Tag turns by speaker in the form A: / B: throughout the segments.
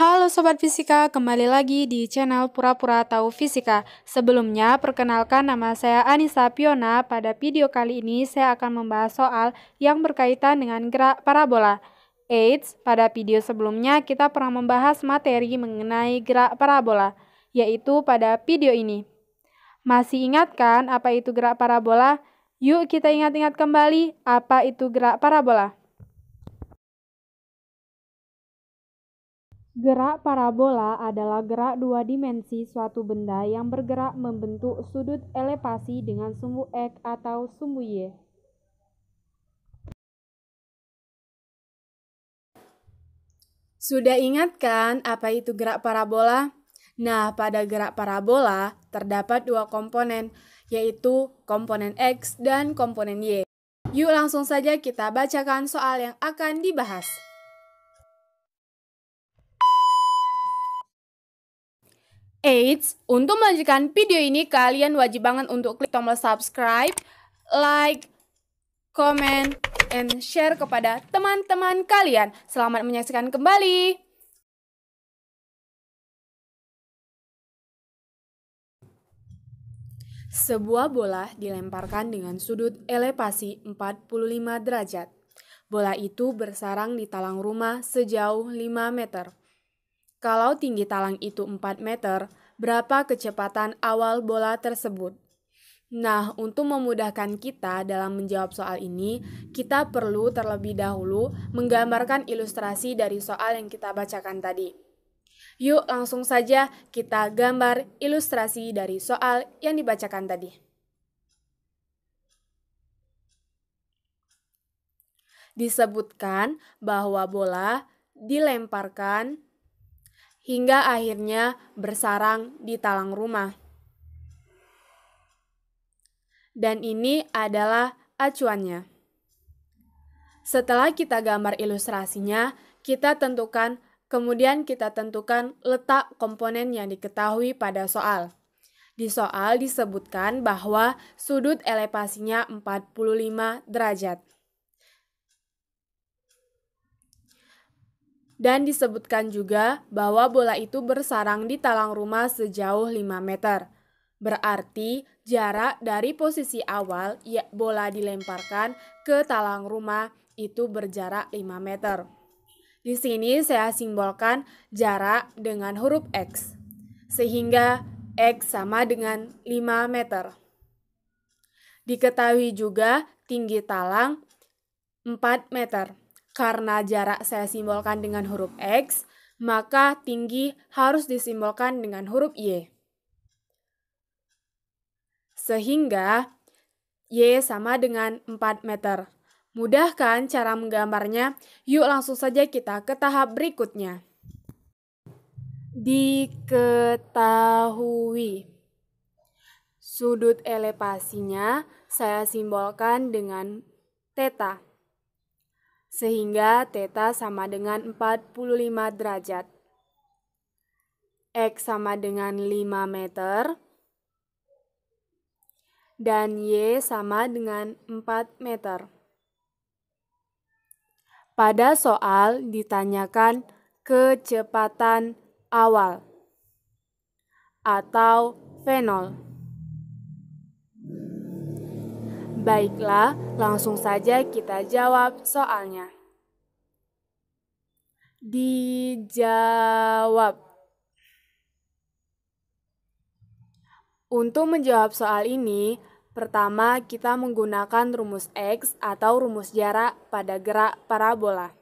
A: Halo Sobat Fisika, kembali lagi di channel Pura-Pura Tahu Fisika. Sebelumnya, perkenalkan nama saya Anissa Piona. Pada video kali ini, saya akan membahas soal yang berkaitan dengan gerak parabola. Eits, pada video sebelumnya kita pernah membahas materi mengenai gerak parabola, yaitu pada video ini. Masih ingat kan apa itu gerak parabola? Yuk kita ingat-ingat kembali apa itu gerak parabola. Gerak parabola adalah gerak dua dimensi suatu benda yang bergerak membentuk sudut elevasi dengan sumbu X atau sumbu Y. Sudah ingat kan apa itu gerak parabola? Nah, pada gerak parabola terdapat dua komponen, yaitu komponen X dan komponen Y. Yuk langsung saja kita bacakan soal yang akan dibahas. Eits, untuk melanjutkan video ini kalian wajib banget untuk klik tombol subscribe, like, comment, and share kepada teman-teman kalian. Selamat menyaksikan kembali. Sebuah bola dilemparkan dengan sudut elevasi 45 derajat. Bola itu bersarang di talang rumah sejauh 5 meter. Kalau tinggi talang itu 4 meter, berapa kecepatan awal bola tersebut? Nah, untuk memudahkan kita dalam menjawab soal ini, kita perlu terlebih dahulu menggambarkan ilustrasi dari soal yang kita bacakan tadi. Yuk, langsung saja kita gambar ilustrasi dari soal yang dibacakan tadi. Disebutkan bahwa bola dilemparkan hingga akhirnya bersarang di talang rumah. Dan ini adalah acuannya. Setelah kita gambar ilustrasinya, kemudian kita tentukan letak komponen yang diketahui pada soal. Di soal disebutkan bahwa sudut elevasinya 45 derajat. Dan disebutkan juga bahwa bola itu bersarang di talang rumah sejauh 5 meter. Berarti jarak dari posisi awal bola dilemparkan ke talang rumah itu berjarak 5 meter. Di sini saya simbolkan jarak dengan huruf X, sehingga X sama dengan 5 meter. Diketahui juga tinggi talang 4 meter. Karena jarak saya simbolkan dengan huruf X, maka tinggi harus disimbolkan dengan huruf Y. Sehingga Y sama dengan 4 meter. Mudah kan cara menggambarnya? Yuk langsung saja kita ke tahap berikutnya. Diketahui. Sudut elevasinya saya simbolkan dengan theta. Sehingga theta sama dengan 45 derajat. X sama dengan 5 meter. Dan Y sama dengan 4 meter. Pada soal ditanyakan kecepatan awal atau V0. Baiklah, langsung saja kita jawab soalnya. Dijawab. Untuk menjawab soal ini, pertama kita menggunakan rumus X atau rumus jarak pada gerak parabola.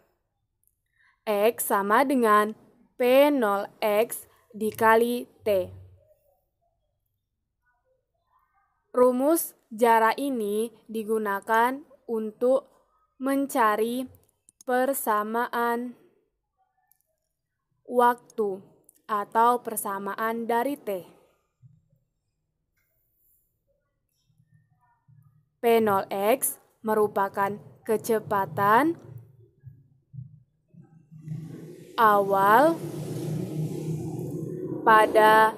A: X sama dengan P0X dikali T. Rumus jarak ini digunakan untuk mencari persamaan waktu atau persamaan dari T. P0X merupakan kecepatan awal pada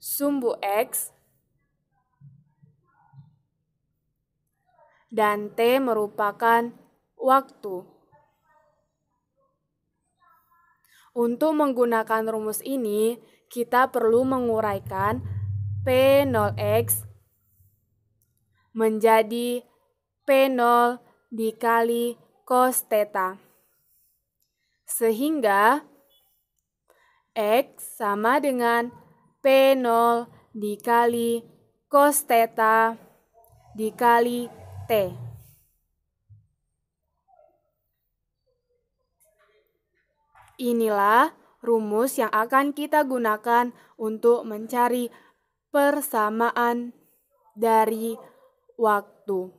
A: sumbu X dan T merupakan waktu. Untuk menggunakan rumus ini, kita perlu menguraikan P0X menjadi P0 dikali cos theta. Sehingga X sama dengan P0 dikali cos theta dikali T. Inilah rumus yang akan kita gunakan untuk mencari persamaan dari waktu.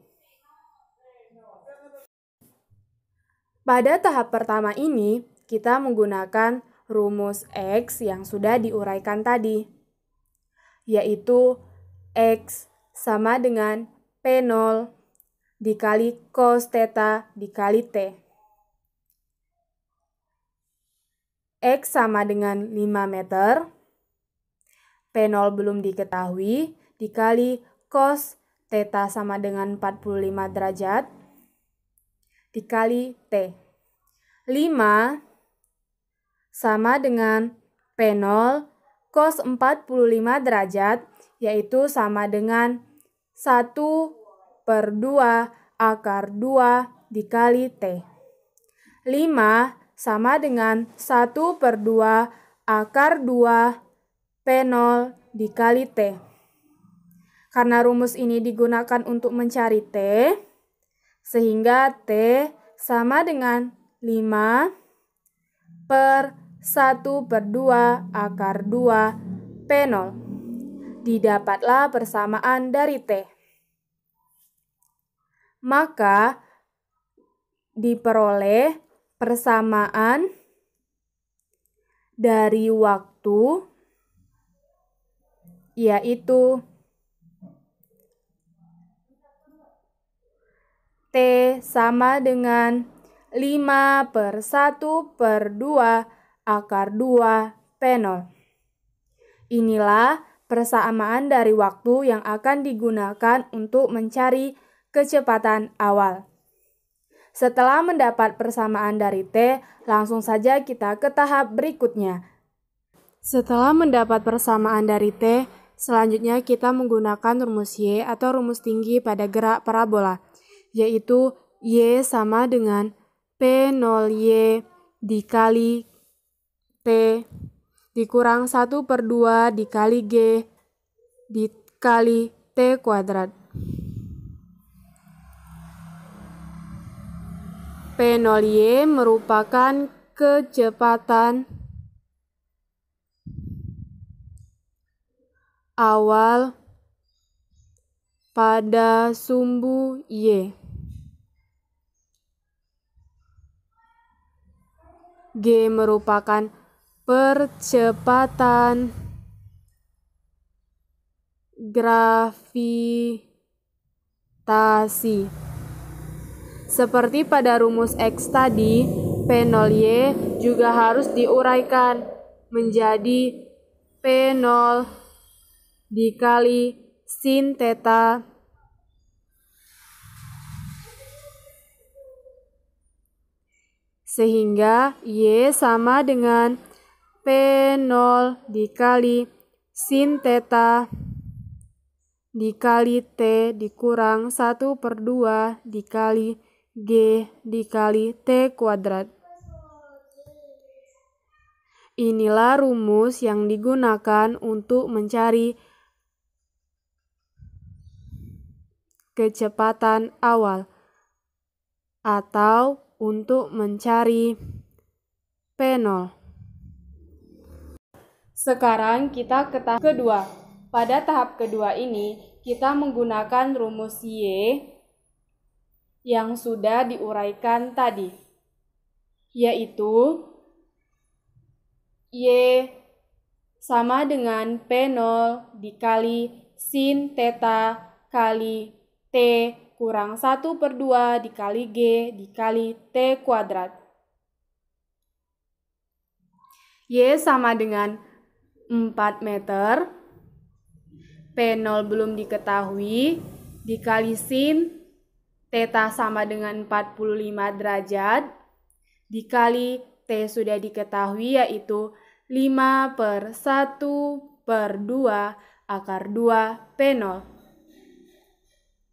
A: Pada tahap pertama ini, kita menggunakan rumus X yang sudah diuraikan tadi, yaitu X sama dengan P0 dikali cos theta dikali T. X sama dengan 5 meter, P0 belum diketahui, dikali cos theta sama dengan 45 derajat, dikali T. 5 sama dengan P0 cos 45 derajat, yaitu sama dengan 1/2 akar 2 dikali T. 5 sama dengan 1/2 akar 2 P0 dikali T. Karena rumus ini digunakan untuk mencari T, sehingga T sama dengan 5/1/2 akar 2 P0. Didapatlah persamaan dari T. Maka diperoleh persamaan dari waktu, yaitu T sama dengan 5/1/2 akar 2 P0. Inilah persamaan dari waktu yang akan digunakan untuk mencari kecepatan awal. Setelah mendapat persamaan dari T, langsung saja kita ke tahap berikutnya. Setelah mendapat persamaan dari T, selanjutnya kita menggunakan rumus Y atau rumus tinggi pada gerak parabola, yaitu Y sama dengan P0Y dikali T dikurang 1/2 dikali G dikali T kuadrat. P0Y merupakan kecepatan awal pada sumbu Y. G merupakan percepatan gravitasi. Seperti pada rumus X tadi, P0Y juga harus diuraikan menjadi P0 dikali sin theta sehingga Y sama dengan P0 dikali sin theta dikali T dikurang 1/2 dikali G dikali T kuadrat. Inilah rumus yang digunakan untuk mencari kecepatan awal atau untuk mencari P0. Sekarang kita ke tahap kedua. Pada tahap kedua ini, kita menggunakan rumus Y yang sudah diuraikan tadi, yaitu Y sama dengan P0 dikali sin theta kali T kurang 1/2 dikali G dikali T kuadrat. Y sama dengan 4 meter, P0 belum diketahui, dikali sin theta sama dengan 45 derajat, dikali T sudah diketahui yaitu 5/1/2 akar 2 P0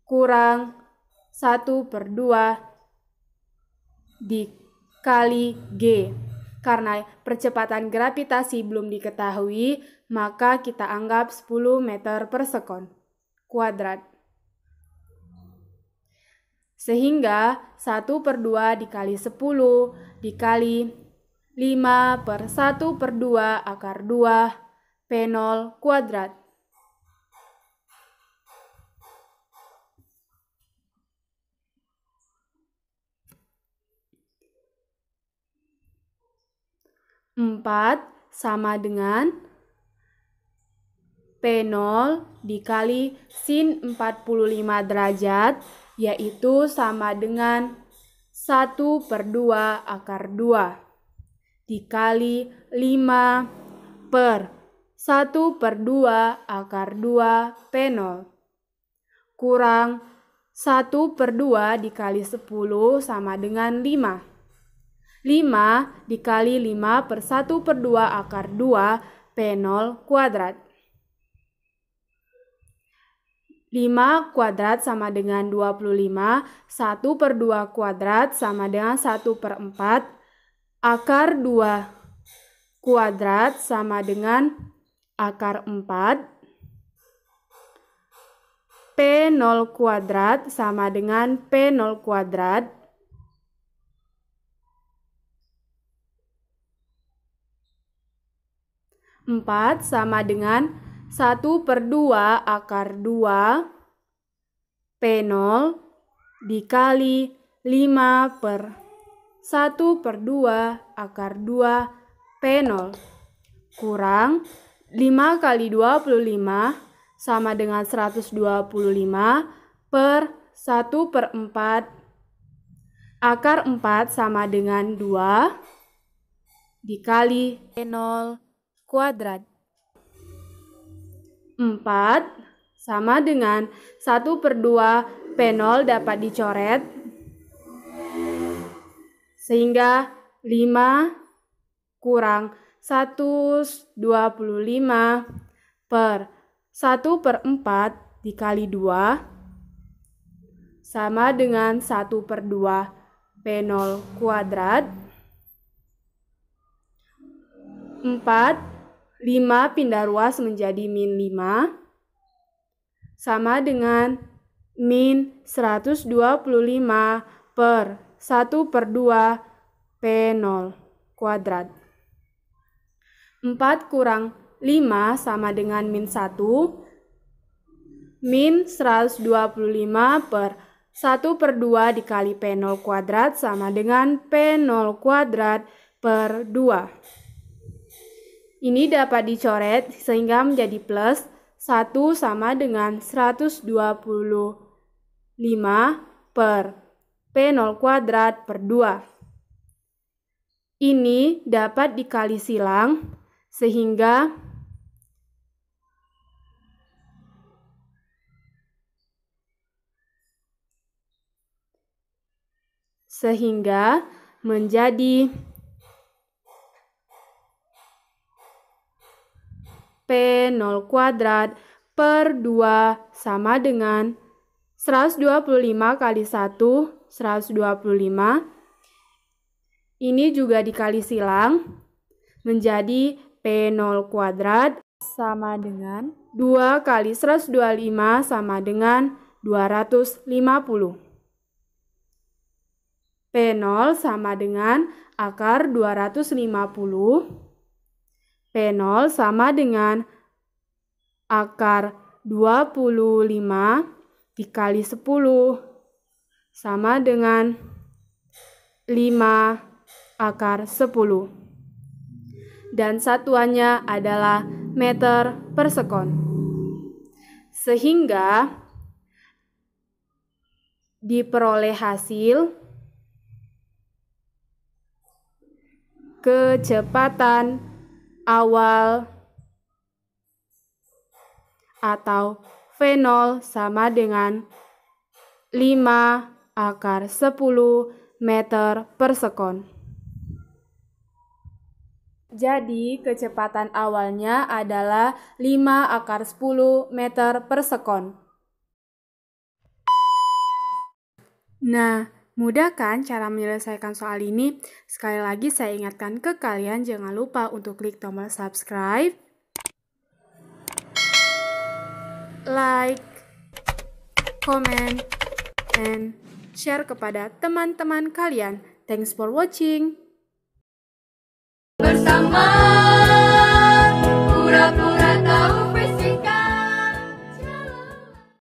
A: kurang 1/2 dikali G. Karena percepatan gravitasi belum diketahui, maka kita anggap 10 meter per sekon kuadrat. Sehingga 1/2 dikali 10 dikali 5/1/2 akar 2 P0 kuadrat. Empat sama dengan P0 dikali sin 45 derajat, yaitu sama dengan 1/2 akar 2 dikali 5/1/2 akar 2 P0 kurang 1/2 dikali 10 sama dengan 5. 5 dikali 5/1/2 akar 2 P0 kuadrat. 5 kuadrat sama dengan 25, 1/2 kuadrat sama dengan 1/4, akar 2 kuadrat sama dengan akar 4, P0 kuadrat sama dengan P0 kuadrat, 4 sama dengan 1/2 akar 2 P0 dikali 5/1/2 akar 2 P0 kurang 5 kali 25 sama dengan 125 per 1/4 akar 4 sama dengan 2 dikali P0 kuadrat. 4 sama dengan 1/2 P0 dapat dicoret sehingga 5 kurang 125 per 1/4 dikali 2 sama dengan 1/2 P0 kuadrat. 4 5 pindah ruas menjadi -5 sama dengan -125 per 1/2 P0 kuadrat. 4 kurang 5 sama dengan -1. -125 per 1/2 dikali P0 kuadrat sama dengan P0 kuadrat per 2. Ini dapat dicoret sehingga menjadi plus 1 sama dengan 125 per P0 kuadrat per 2. Ini dapat dikali silang sehingga menjadi P0 kuadrat per 2 sama dengan 125 kali 1, 125. Ini juga dikali silang menjadi P0 kuadrat sama dengan 2 kali 125 sama dengan 250. P0 sama dengan akar 250. P0 sama dengan akar 25 dikali 10 sama dengan 5 akar 10. Dan satuannya adalah meter per sekon. Sehingga diperoleh hasil kecepatan awal atau V0 sama dengan 5 akar 10 meter per sekon. Jadi, kecepatan awalnya adalah 5 / 10 meter per sekon. Nah, mudah kan cara menyelesaikan soal ini? Sekali lagi saya ingatkan ke kalian, jangan lupa untuk klik tombol subscribe, like, comment, and share kepada teman-teman kalian. Thanks for watching.